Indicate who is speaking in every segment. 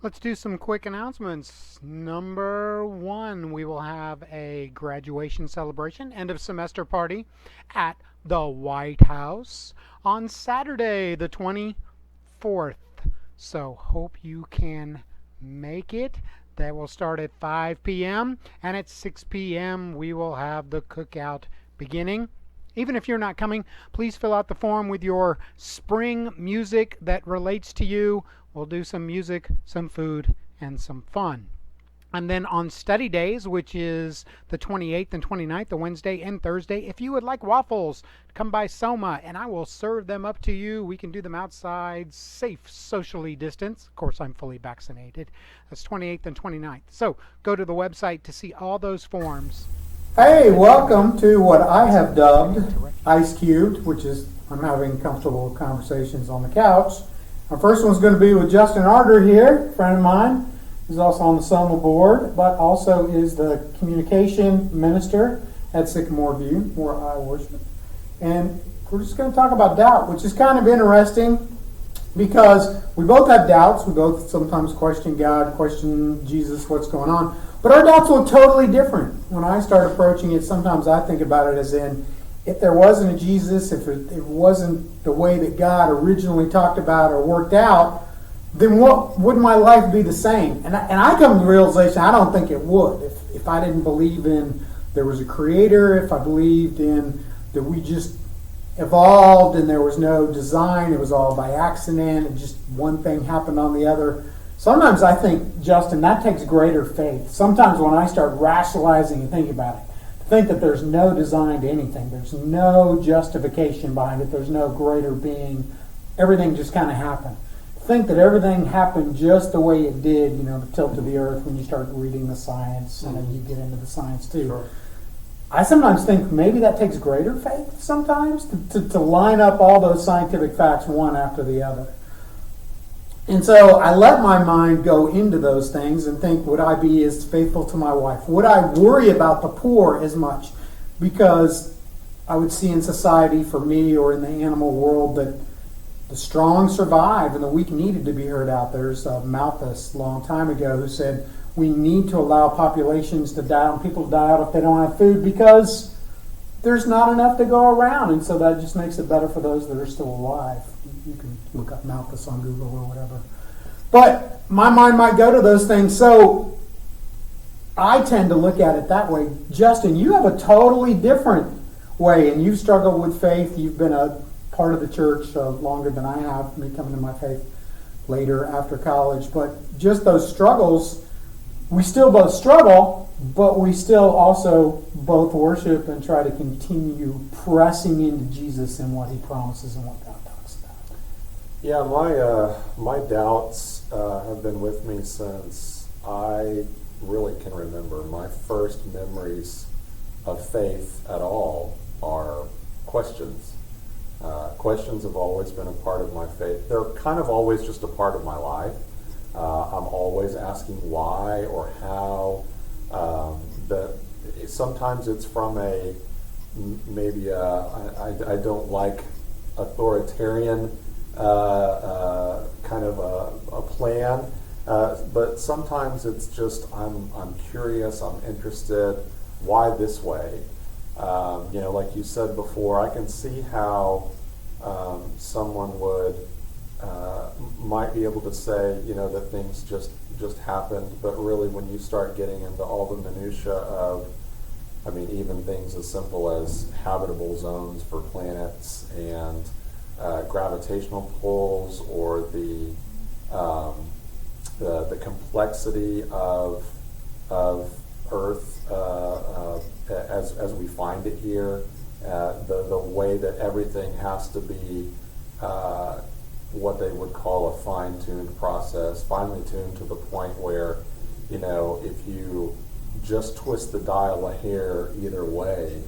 Speaker 1: Let's do some quick announcements. Number one, we will have a graduation celebration, end of semester party at the White House on Saturday, the 24th. So, hope you can make it. That will start at 5 p.m. and at 6 p.m. we will have the cookout beginning. Even if you're not coming, please fill out the form with your spring music that relates to you. We'll do some music, some food, and some fun. And then on study days, which is the 28th and 29th, the Wednesday and Thursday, if you would like waffles, come by Soma and I will serve them up to you. We can do them outside, safe, socially distanced. Of course, I'm fully vaccinated. That's 28th and 29th. So go to the website to see all those forms.
Speaker 2: Hey, welcome to what I have dubbed icubed, which is I'm having comfortable conversations on the couch. Our first one's going to be with Justin Ardrey here, a friend of mine. He's also on the Soma board, but also is the communication minister at Sycamore View, where I worship. And we're just going to talk about doubt, which is kind of interesting because we both have doubts. We both sometimes question God, question Jesus, what's going on. But our doubts look totally different. When I start approaching it, sometimes I think about it as in, if there wasn't a Jesus, if it wasn't the way that God originally talked about or worked out, then what would my life be the same? And I come to the realization I don't think it would. If I didn't believe in there was a creator, if I believed in that we just evolved and there was no design, it was all by accident, and just one thing happened on the other. Sometimes I think, Justin, that takes greater faith. Sometimes when I start rationalizing and thinking about it, to think that there's no design to anything, there's no justification behind it, there's no greater being, everything just kind of happened. Think that everything happened just the way it did, the tilt of the earth when you start reading the science and then you get into the science too.
Speaker 3: Sure.
Speaker 2: I sometimes think maybe that takes greater faith sometimes to line up all those scientific facts one after the other. And so I let my mind go into those things and think, would I be as faithful to my wife? Would I worry about the poor as much? Because I would see in society for me or in the animal world that the strong survive and the weak needed to be heard out. There's Malthus a long time ago who said we need to allow populations to die and people to die out if they don't have food because there's not enough to go around. And so that just makes it better for those that are still alive. You can look up Malthus on Google or whatever. But my mind might go to those things. So I tend to look at it that way. Justin, you have a totally different way, and you've struggled with faith. You've been a part of the church longer than I have, me coming to my faith later after college. But just those struggles, we still both struggle, but we still also both worship and try to continue pressing into Jesus and what he promises and what God talks about.
Speaker 3: Yeah, my doubts have been with me since I really can remember. My first memories of faith at all are questions. Questions have always been a part of my faith. They're kind of always just a part of my life. I'm always asking why or how. Sometimes it's from I don't like authoritarian kind of a plan, but sometimes it's just I'm curious, I'm interested. Why this way? Like you said before, I can see how someone might be able to say, that things just happened, but really when you start getting into all the minutia of, even things as simple as habitable zones for planets and gravitational pulls, or the complexity of Earth as we find it here, the way that everything has to be what they would call a fine-tuned process, finely tuned to the point where, if you just twist the dial a hair either way,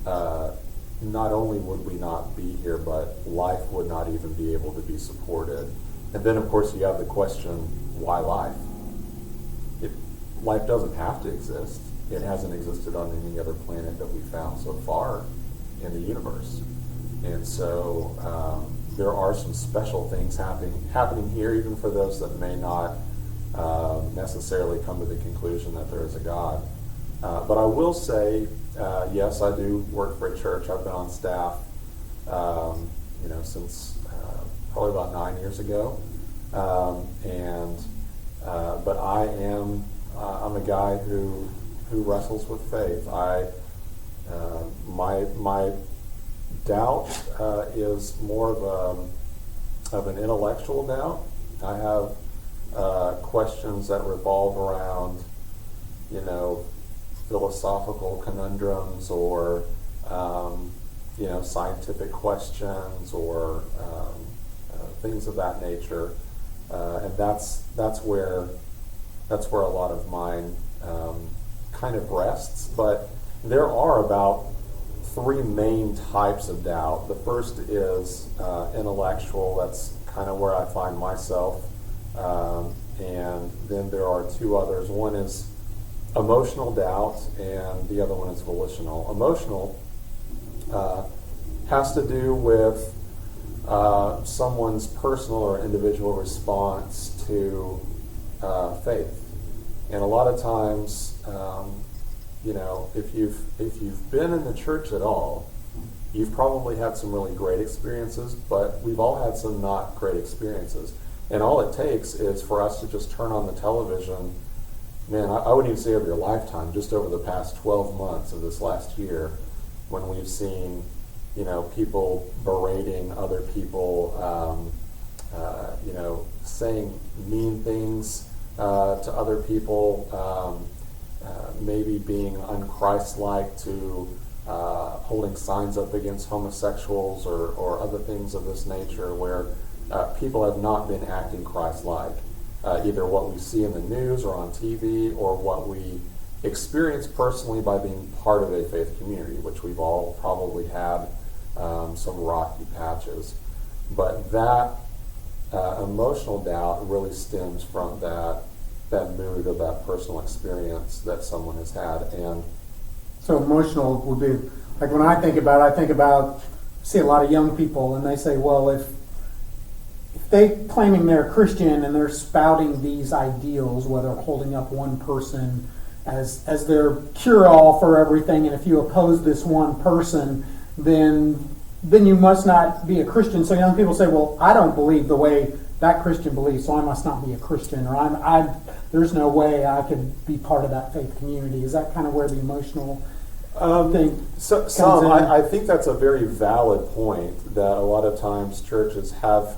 Speaker 3: not only would we not be here, but life would not even be able to be supported. And then, of course, you have the question, why life? Life doesn't have to exist. It hasn't existed on any other planet that we found so far in the universe. And so there are some special things happening here, even for those that may not necessarily come to the conclusion that there is a God. But I will say, yes, I do work for a church. I've been on staff, since probably about 9 years ago, but I'm a guy who wrestles with faith. My doubt is more of an intellectual doubt. I have questions that revolve around, philosophical conundrums or scientific questions or things of that nature, and that's where a lot of mine kind of rests. But there are about three main types of doubt. The first is intellectual. That's kind of where I find myself, and then there are two others. One is emotional doubt, and the other one is volitional. Emotional has to do with someone's personal or individual response to faith, and a lot of times, if you've been in the church at all, you've probably had some really great experiences, but we've all had some not great experiences, and all it takes is for us to just turn on the television. Man, I wouldn't even say over your lifetime, just over the past 12 months of this last year, when we've seen, people berating other people, saying mean things to other people, maybe being unchristlike to holding signs up against homosexuals or other things of this nature where people have not been acting Christ-like. Either what we see in the news or on TV or what we experience personally by being part of a faith community, which we've all probably had some rocky patches. But that emotional doubt really stems from that mood of that personal experience that someone has had. And
Speaker 2: so emotional would be, like when I think about, see a lot of young people and they say, well, if they claiming they're Christian and they're spouting these ideals, whether holding up one person as their cure-all for everything, and if you oppose this one person, then you must not be a Christian. So young people say, well, I don't believe the way that Christian believes, so I must not be a Christian, or there's no way I could be part of that faith community. Is that kind of where the emotional thing comes in?
Speaker 3: I think that's a very valid point, that a lot of times churches have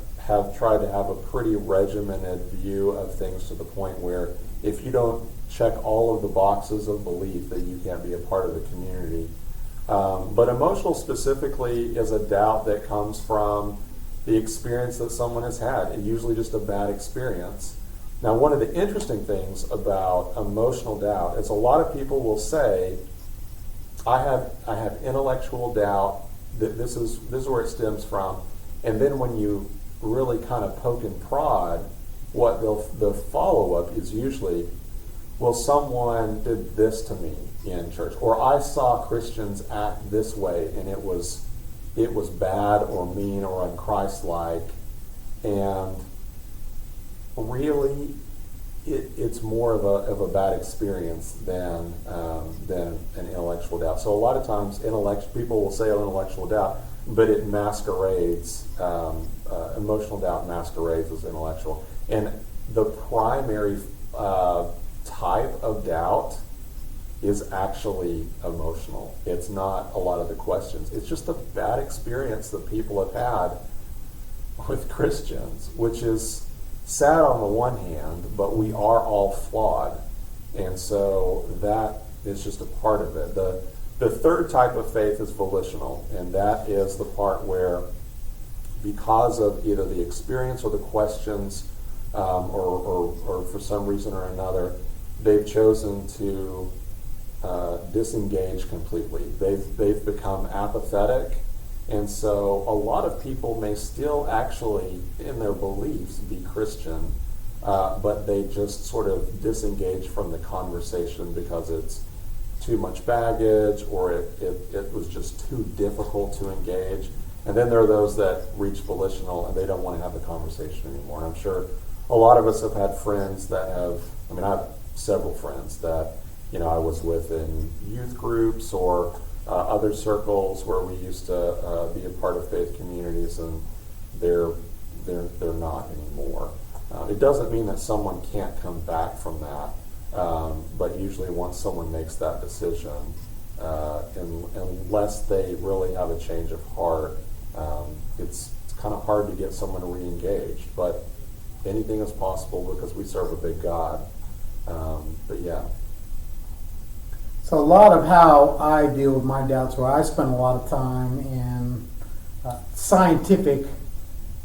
Speaker 3: tried to have a pretty regimented view of things to the point where if you don't check all of the boxes of belief, that you can't be a part of the community. But emotional specifically is a doubt that comes from the experience that someone has had, and usually just a bad experience. Now, one of the interesting things about emotional doubt is a lot of people will say, I have intellectual doubt, that this is where it stems from, and then when you really kind of poke and prod, what the follow-up is usually, well, someone did this to me in church, or I saw Christians act this way and it was bad or mean or unchristlike, and really it's more of a bad experience than an intellectual doubt. So a lot of times people will say intellectual doubt, but it masquerades, emotional doubt masquerades as intellectual. And the primary type of doubt is actually emotional. It's not a lot of the questions. It's just a bad experience that people have had with Christians, which is sad on the one hand, but we are all flawed. And so that is just a part of it. The third type of faith is volitional, and that is the part where, because of either the experience or the questions, or for some reason or another, they've chosen to disengage completely. They've become apathetic, and so a lot of people may still actually, in their beliefs, be Christian, but they just sort of disengage from the conversation because it's too much baggage, or it was just too difficult to engage. And then there are those that reach volitional and they don't want to have the conversation anymore. And I'm sure a lot of us have had friends that have, I have several friends that, I was with in youth groups or other circles where we used to be a part of faith communities, and they're not anymore. It doesn't mean that someone can't come back from that, but usually once someone makes that decision, unless they really have a change of heart, it's kind of hard to get someone to re-engage. But anything is possible because we serve a big God. But yeah.
Speaker 2: So a lot of how I deal with my doubts, where I spend a lot of time in scientific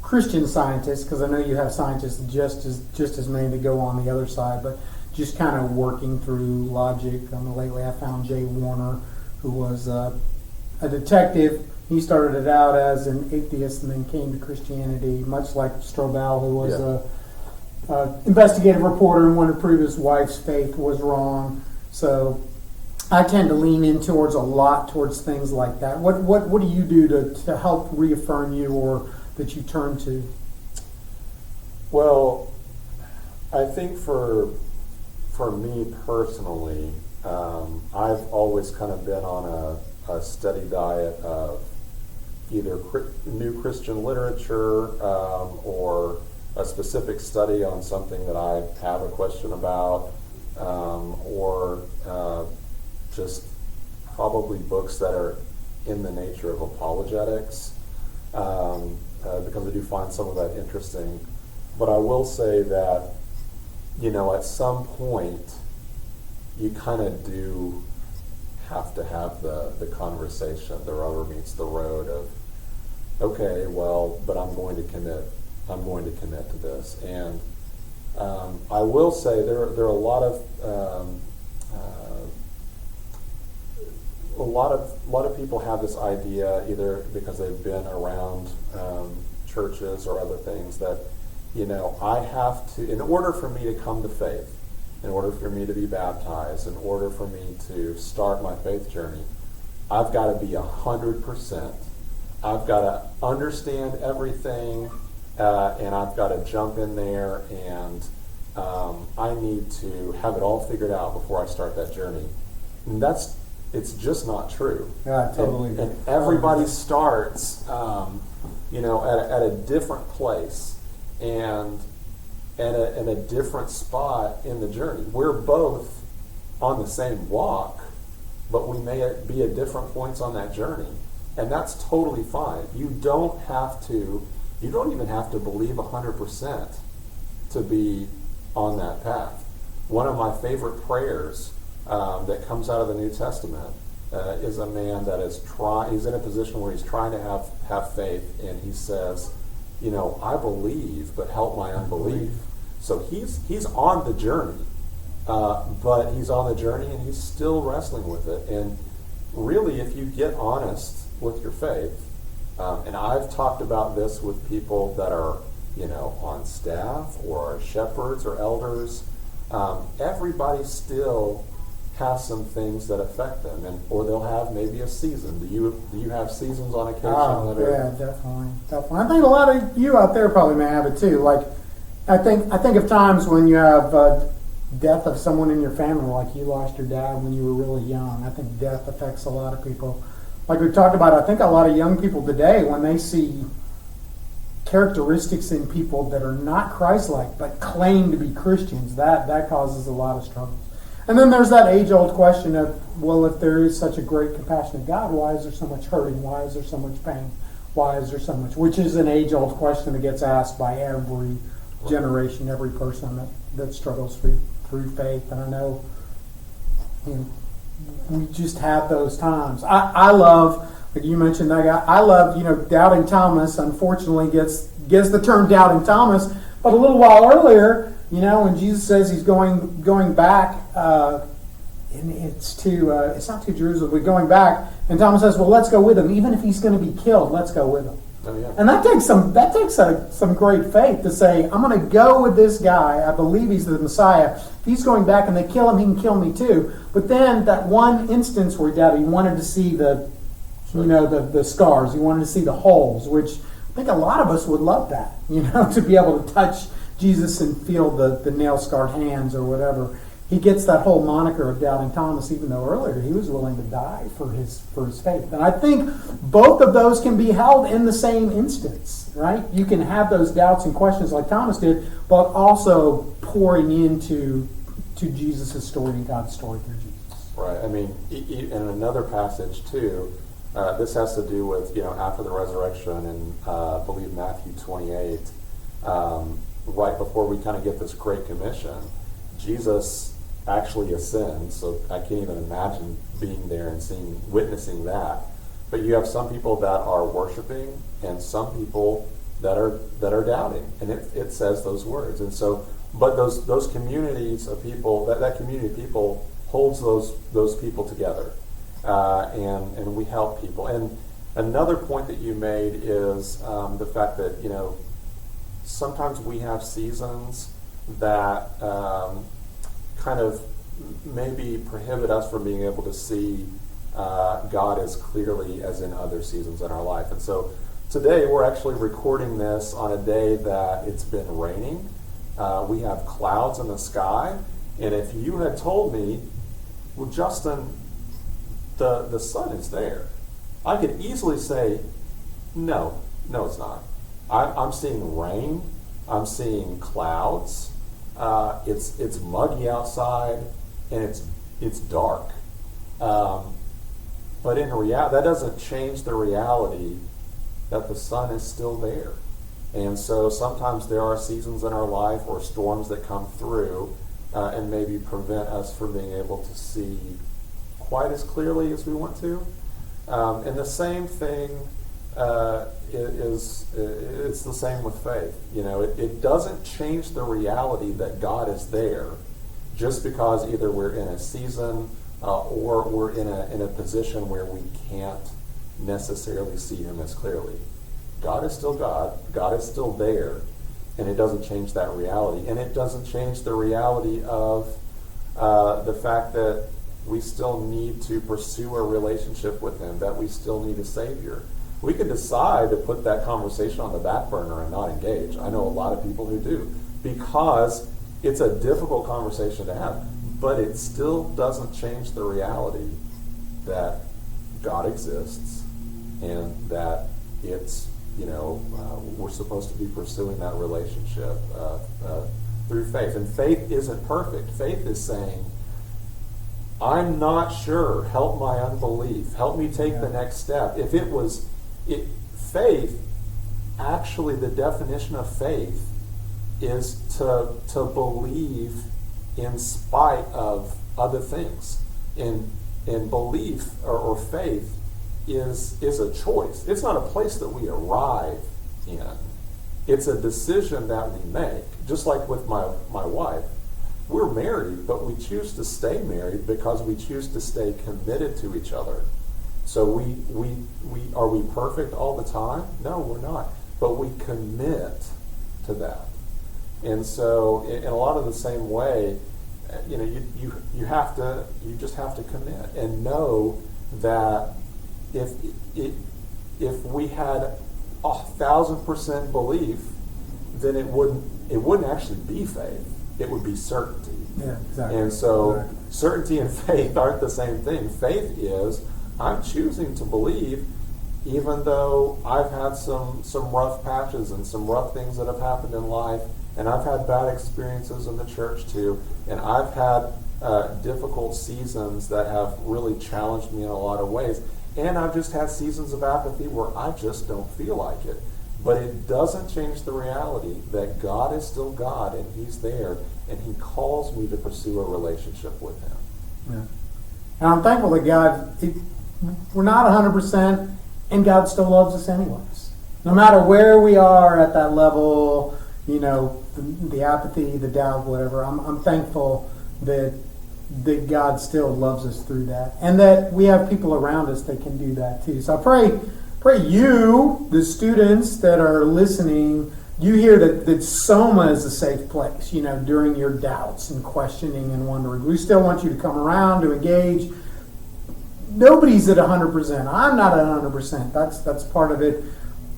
Speaker 2: Christian scientists, because I know you have scientists just as many that go on the other side, but just kind of working through logic. Lately I found Jay Warner, who was a detective. He started it out as an atheist and then came to Christianity, much like Strobel, who was a investigative reporter and wanted to prove his wife's faith was wrong. So I tend to lean in towards things like that. What do you do to help reaffirm you, or that you turn to?
Speaker 3: Well, I think for me personally, I've always kind of been on a steady diet of either new Christian literature or a specific study on something that I have a question about, or just probably books that are in the nature of apologetics, because I do find some of that interesting. But I will say that, at some point, you kind of do have to have the conversation, the rubber meets the road of, okay, well, but I'm going to commit to this. And I will say there are a lot of people have this idea, either because they've been around churches or other things, that I have to, in order for me to come to faith, in order for me to be baptized, in order for me to start my faith journey, I've got to be 100%. I've got to understand everything, and I've got to jump in there, and I need to have it all figured out before I start that journey. And it's just not true.
Speaker 2: Yeah, totally.
Speaker 3: And everybody starts, at a different place and at a different spot in the journey. We're both on the same walk, but we may be at different points on that journey, and that's totally fine. You don't even have to believe 100% to be on that path. One of my favorite prayers that comes out of the New Testament is a man that he's in a position where he's trying to have faith, and he says, I believe, but help my unbelief. So he's on the journey, but he's on the journey and he's still wrestling with it. And really, if you get honest with your faith, and I've talked about this with people that are, on staff or shepherds or elders, everybody still has some things that affect them, or they'll have maybe a season. Do you have seasons on occasion?
Speaker 2: Oh, yeah, definitely. I think a lot of you out there probably may have it too. Like, I think of times when you have death of someone in your family, like you lost your dad when you were really young. I think death affects a lot of people. Like we talked about, I think a lot of young people today, when they see characteristics in people that are not Christ-like but claim to be Christians, that causes a lot of struggles. And then there's that age-old question of, well, if there is such a great, compassionate God, why is there so much hurting? Why is there so much pain? Why is there so much? Which is an age-old question that gets asked by every generation, every person that struggles through faith. And I know, we just have those times. I love, like you mentioned that guy, I love, Doubting Thomas, unfortunately gets the term Doubting Thomas, but a little while earlier, when Jesus says he's going back, and it's not to Jerusalem, we're going back, and Thomas says, well, let's go with him. Even if he's going to be killed, let's go with him.
Speaker 3: Oh, yeah.
Speaker 2: And that takes some great faith to say, I'm going to go with this guy. I believe he's the Messiah. If he's going back and they kill him, he can kill me too. But then that one instance where he doubted, he wanted to see the scars. He wanted to see the holes, which I think a lot of us would love that, to be able to touch Jesus and feel the nail-scarred hands or whatever. He gets that whole moniker of doubting Thomas, even though earlier he was willing to die for his faith. And I think both of those can be held in the same instance, right? You can have those doubts and questions like Thomas did, but also pouring into Jesus' story and God's story through Jesus.
Speaker 3: Right. I mean, in another passage too, this has to do with, after the resurrection in, I believe, Matthew 28, right before we kind of get this Great Commission, Jesus actually ascends, so I can't even imagine being there and witnessing that. But you have some people that are worshiping and some people that are doubting, and it says those words. And so, but those communities of people, that community of people holds those people together, and we help people. And another point that you made is the fact that sometimes we have seasons that kind of maybe prohibit us from being able to see God as clearly as in other seasons in our life. And so today we're actually recording this on a day that it's been raining. We have clouds in the sky. And if you had told me, well, Justin, the sun is there, I could easily say, no, it's not. I'm seeing rain. I'm seeing clouds. It's muggy outside, and it's dark. But in reality, that doesn't change the reality that the sun is still there. And so sometimes there are seasons in our life or storms that come through and maybe prevent us from being able to see quite as clearly as we want to. And the same thing it's the same with faith. It doesn't change the reality that God is there just because either we're in a season or we're in a position where we can't necessarily see Him as clearly. God is still God. God is still there, and it doesn't change that reality. And it doesn't change the reality of the fact that we still need to pursue a relationship with Him, that we still need a Savior. We can decide to put that conversation on the back burner and not engage. I know a lot of people who do, because it's a difficult conversation to have, but it still doesn't change the reality that God exists and that it's, we're supposed to be pursuing that relationship through faith. And faith isn't perfect. Faith is saying, I'm not sure. Help my unbelief. Help me take the next step. If faith, actually the definition of faith is to believe in spite of other things. And belief or faith is a choice. It's not a place that we arrive in. It's a decision that we make. Just like with my wife. We're married, but we choose to stay married because we choose to stay committed to each other. So we are we perfect all the time? No, we're not. But we commit to that. And so in a lot of the same way, you just have to commit and know that if we had 1,000% belief, then it wouldn't actually be faith. It would be certainty.
Speaker 2: Yeah, exactly.
Speaker 3: And so certainty and faith aren't the same thing. Faith is, I'm choosing to believe even though I've had some rough patches and some rough things that have happened in life, and I've had bad experiences in the church too, and I've had difficult seasons that have really challenged me in a lot of ways, and I've just had seasons of apathy where I just don't feel like it. But it doesn't change the reality that God is still God, and He's there, and He calls me to pursue a relationship with Him.
Speaker 2: Yeah. And I'm thankful that God, we're not 100%, and God still loves us anyways. No matter where we are at that level, the apathy, the doubt, whatever, I'm thankful that God still loves us through that, and that we have people around us that can do that too. So I pray you, the students that are listening, you hear that Soma is a safe place, during your doubts and questioning and wondering. We still want you to come around, to engage. Nobody's at 100%. I'm not at 100%. That's part of it.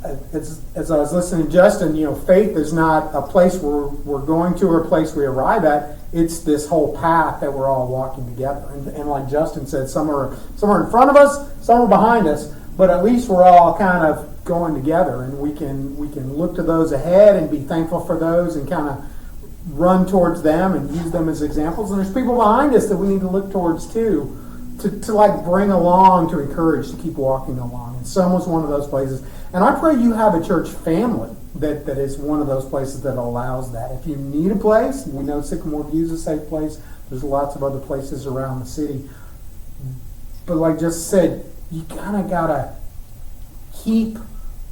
Speaker 2: as I was listening to Justin, faith is not a place where we're going to or a place we arrive at. It's this whole path that we're all walking together. And like Justin said, some are in front of us, some are behind us, but at least we're all kind of going together, and we can look to those ahead and be thankful for those and kind of run towards them and use them as examples. And there's people behind us that we need to look towards too, to like bring along, to encourage, to keep walking along. And some was one of those places. And I pray you have a church family that is one of those places that allows that. If you need a place, we know Sycamore View is a safe place. There's lots of other places around the city. But like just said, you kind of got to keep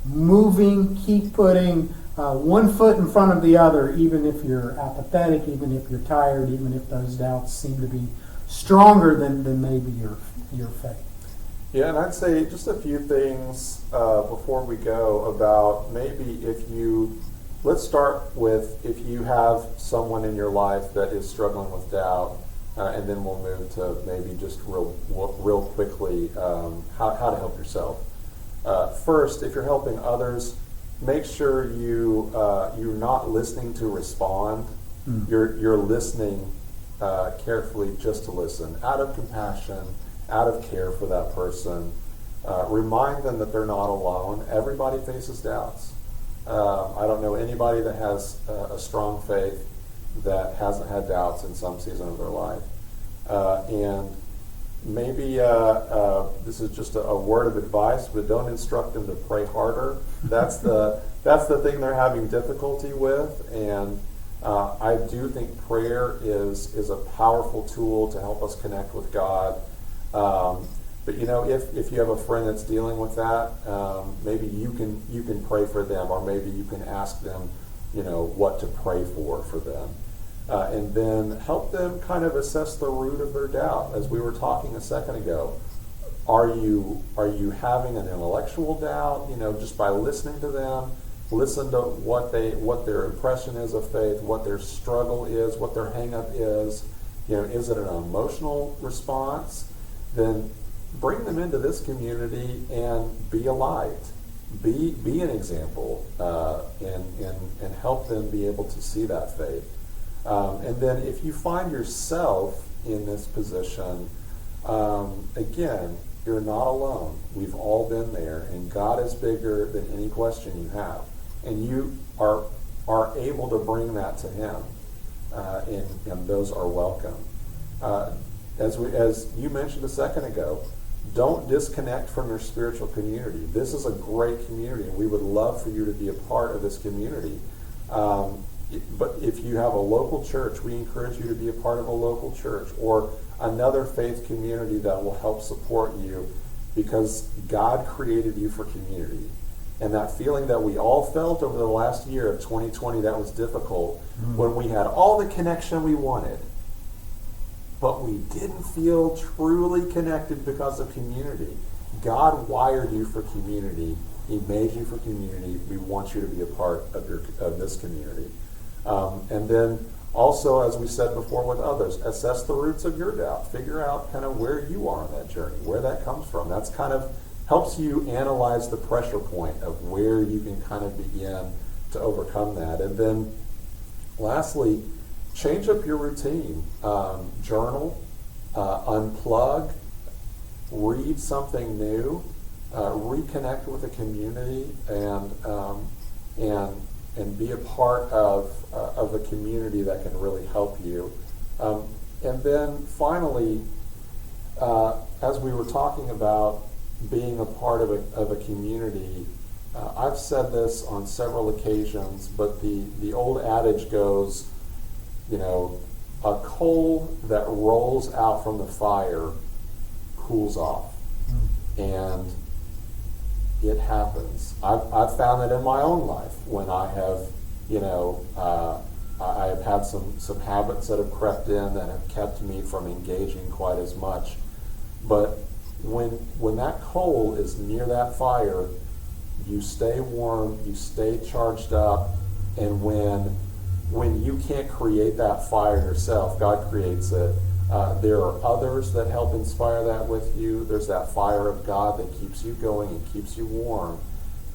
Speaker 2: moving, keep putting one foot in front of the other, even if you're apathetic, even if you're tired, even if those doubts seem to be stronger than maybe your faith.
Speaker 3: Yeah, and I'd say just a few things before we go about maybe let's start with if you have someone in your life that is struggling with doubt, and then we'll move to maybe just real quickly how to help yourself. First, if you're helping others, make sure you're not listening to respond. You're listening carefully just to listen, out of compassion, out of care for that person. Remind them that they're not alone. Everybody faces doubts. I don't know anybody that has a strong faith that hasn't had doubts in some season of their life. And maybe this is just a word of advice, but don't instruct them to pray harder. That's the thing they're having difficulty with. And I do think prayer is a powerful tool to help us connect with God. But if you have a friend that's dealing with that, maybe you can pray for them, or maybe you can ask them, what to pray for them. And then help them kind of assess the root of their doubt. As we were talking a second ago, are you having an intellectual doubt? Just by listening to them, listen to what their impression is of faith, what their struggle is, what their hang-up is. Is it an emotional response? Then bring them into this community and be a light, be an example, and help them be able to see that faith. And then if you find yourself in this position, again, you're not alone. We've all been there, and God is bigger than any question you have. And you are able to bring that to Him, and those are welcome. As you mentioned a second ago, don't disconnect from your spiritual community. This is a great community, and we would love for you to be a part of this community. But if you have a local church, we encourage you to be a part of a local church or another faith community that will help support you, because God created you for community. And that feeling that we all felt over the last year of 2020 that was difficult, when we had all the connection we wanted, but we didn't feel truly connected because of community. God wired you for community. He made you for community. We want you to be a part of this community. And then also, as we said before with others, assess the roots of your doubt. Figure out kind of where you are on that journey, where that comes from. That's kind of helps you analyze the pressure point of where you can kind of begin to overcome that. And then lastly, change up your routine. Journal, unplug, read something new, reconnect with the community, and be a part of a community that can really help you. And then finally, as we were talking about being a part of a community, I've said this on several occasions, but the old adage goes, a coal that rolls out from the fire cools off. And it happens. I've found that in my own life when I have, I have had some habits that have crept in that have kept me from engaging quite as much. But when that coal is near that fire, you stay warm, you stay charged up, and when you can't create that fire yourself, God creates it. There are others that help inspire that with you. There's that fire of God that keeps you going and keeps you warm.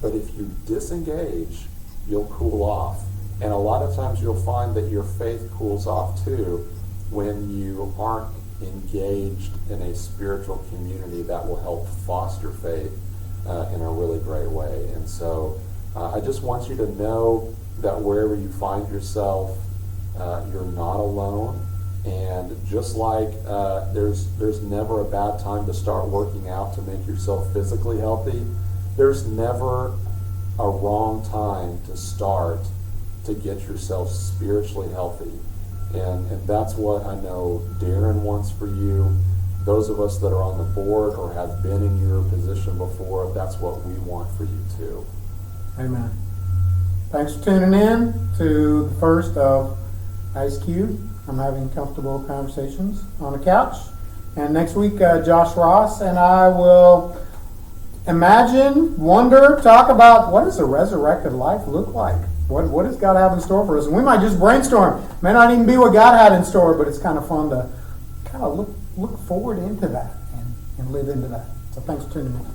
Speaker 3: But if you disengage, you'll cool off. And a lot of times you'll find that your faith cools off too when you aren't engaged in a spiritual community that will help foster faith in a really great way. And so I just want you to know that wherever you find yourself, you're not alone. And just like there's never a bad time to start working out to make yourself physically healthy, there's never a wrong time to start to get yourself spiritually healthy. And that's what I know Darren wants for you. Those of us that are on the board or have been in your position before, that's what we want for you too.
Speaker 2: Amen. Thanks for tuning in to the first of icubed. I'm having comfortable conversations on the couch. And next week, Josh Ross and I will imagine, wonder, talk about what does a resurrected life look like? What does God have in store for us? And we might just brainstorm. May not even be what God had in store, but it's kind of fun to kind of look forward into that and live into that. So thanks for tuning in.